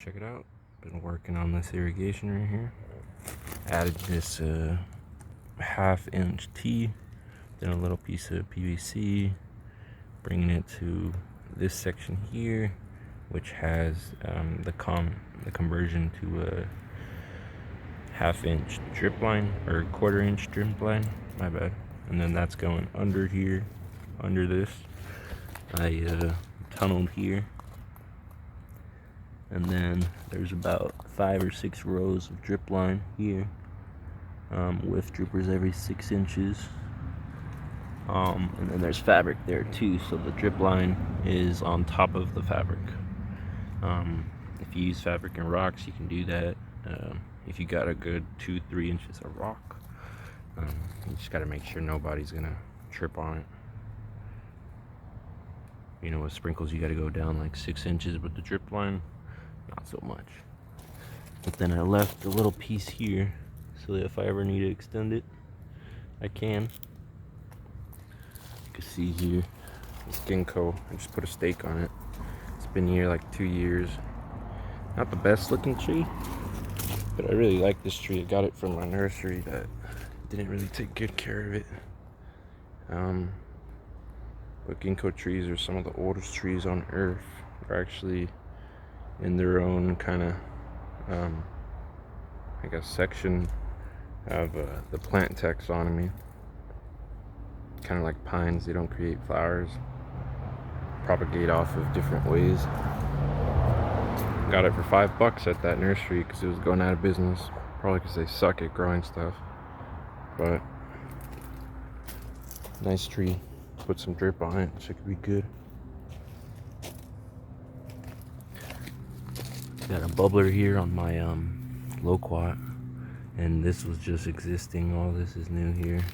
Check it out. Been working on this irrigation right here. Added this 1/2-inch T, then a little piece of PVC, bringing it to this section here, which has the conversion to a 1/2-inch drip line, or 1/4-inch drip line, my bad. And then that's going under here, under this. I tunneled here, and then there's about 5 or 6 rows of drip line here, with drippers every 6 inches. And then there's fabric there too, so the drip line is on top of the fabric. If you use fabric and rocks, you can do that. If you got a good 2-3 inches of rock, you just got to make sure nobody's gonna trip on it. You know, with sprinkles you got to go down like 6 inches, but the drip line, not so much. But then I left a little piece here so that if I ever need to extend it, I can. You can see here, this gingko, I just put a stake on it. It's been here like 2 years. Not the best looking tree, but I really like this tree. I got it from my nursery that didn't really take good care of it. But ginkgo trees are some of the oldest trees on earth. They're actually in their own kind of, I guess, section of the plant taxonomy. Kind of like pines, they don't create flowers, propagate off of different ways. Got it for $5 at that nursery because it was going out of business. Probably because they suck at growing stuff. But nice tree. Put some drip on it, so it could be good. Got a bubbler here on my loquat, and this was just existing. All this is new here.